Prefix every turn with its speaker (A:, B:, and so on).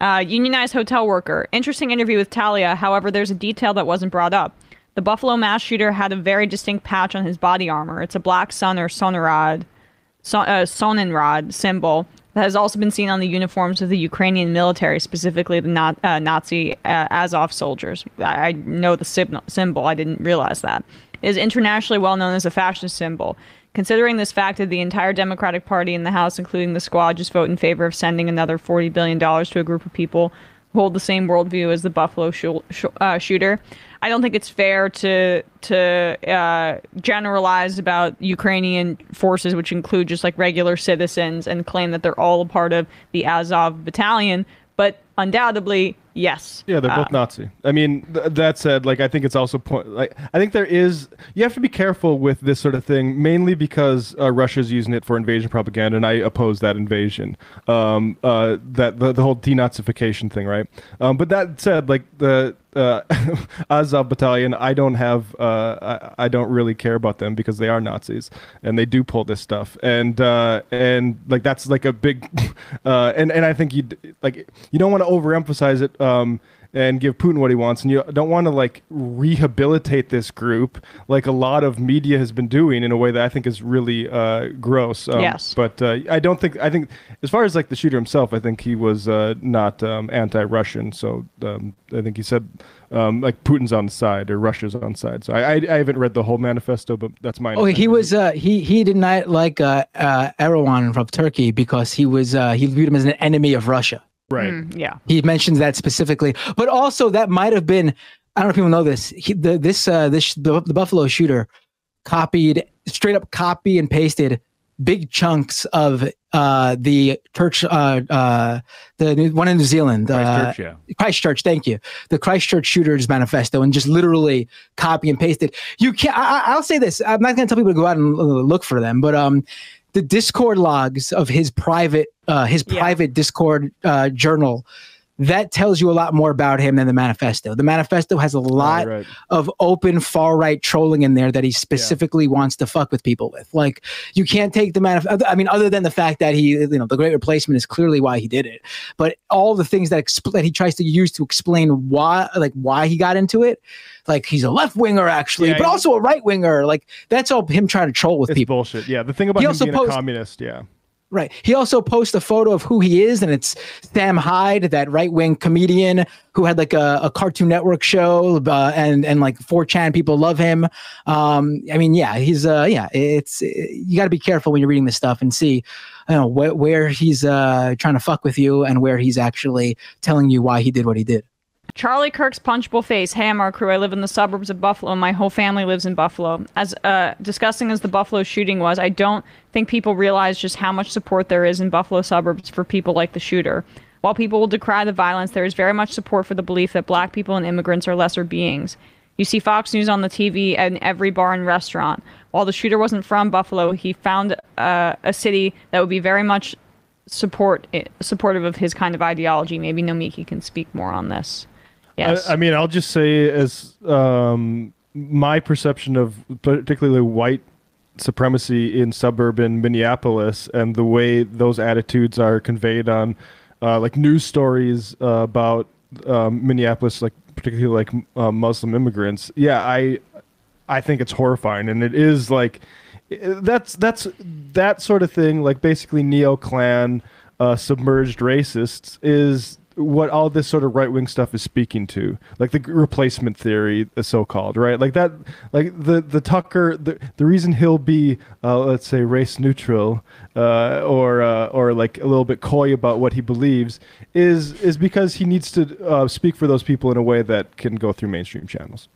A: Unionized hotel worker. Interesting interview with Talia. However, there's a detail that wasn't brought up. The Buffalo mass shooter had a very distinct patch on his body armor. It's a black sun or Sonnenrad symbol that has also been seen on the uniforms of the Ukrainian military, specifically the Nazi Azov soldiers. I know the symbol. I didn't realize that. It is internationally well known as a fascist symbol. Considering this fact that the entire Democratic Party in the House, including the Squad, just vote in favor of sending another $40 billion to a group of people who hold the same worldview as the Buffalo shooter, I don't think it's fair to generalize about Ukrainian forces, which include just like regular citizens, and claim that they're all a part of the Azov battalion. But undoubtedly, yes.
B: Yeah, they're both Nazi. I mean, that said, like, I think it's also I think you have to be careful with this sort of thing, mainly because Russia's using it for invasion propaganda, and I oppose that invasion. That the whole denazification thing, right? But that said, like the Azov battalion, I don't really care about them because they are Nazis and they do pull this stuff, and like that's like a big and I think you don't want to overemphasize it and give Putin what he wants, and you don't want to like rehabilitate this group like a lot of media has been doing in a way that I think is really gross.
A: Yes,
B: but I think as far as like the shooter himself, I think he was not anti-Russian. So I think he said like Putin's on the side or Russia's on the side. So I haven't read the whole manifesto, but that's my.
C: Oh, he was he did not like Erawan from Turkey because he viewed him as an enemy of Russia.
B: Right.
A: Yeah.
C: He mentions that specifically, but also that might have been, I don't know if people know this. The Buffalo shooter straight up copy and pasted big chunks of the church, the one in New Zealand, Christchurch. Thank you. The Christchurch shooters manifesto, and just literally copy and pasted. You can't. I'll say this. I'm not going to tell people to go out and look for them, but the Discord logs of his private Discord journal, that tells you a lot more about him than the manifesto. The manifesto has a lot of open far-right trolling in there that he specifically wants to fuck with people with. Like, you can't take the manifesto. I mean, other than the fact that the Great Replacement is clearly why he did it, but all the things that he tries to use to explain why he got into it, like he's a left-winger actually, but also a right-winger. Like, that's all him trying to troll with people.
B: Bullshit. Yeah, the thing about him being a communist. Yeah.
C: Right. He also posts a photo of who he is, and it's Sam Hyde, that right-wing comedian who had like a Cartoon Network show, and like 4chan people love him. I mean, yeah, he's it's you got to be careful when you're reading this stuff and see, where he's trying to fuck with you and where he's actually telling you why he did what he did.
A: Charlie Kirk's punchable face. Hey, I'm our crew. I live in the suburbs of Buffalo, and my whole family lives in Buffalo. As disgusting as the Buffalo shooting was, I don't think people realize just how much support there is in Buffalo suburbs for people like the shooter. While people will decry the violence, there is very much support for the belief that black people and immigrants are lesser beings. You see Fox News on the TV and every bar and restaurant. While the shooter wasn't from Buffalo, he found a city that would be very much supportive of his kind of ideology. Maybe Nomiki can speak more on this. Yes.
B: I mean, I'll just say, as my perception of particularly white supremacy in suburban Minneapolis and the way those attitudes are conveyed on like news stories about Minneapolis, like particularly like Muslim immigrants. Yeah, I think it's horrifying, and it is like that's that sort of thing. Like basically neo-Klan, submerged racists is what all this sort of right-wing stuff is speaking to, like the replacement theory, the so-called, right? Like that, like the Tucker, the reason he'll be, let's say, race neutral, or like a little bit coy about what he believes is because he needs to speak for those people in a way that can go through mainstream channels.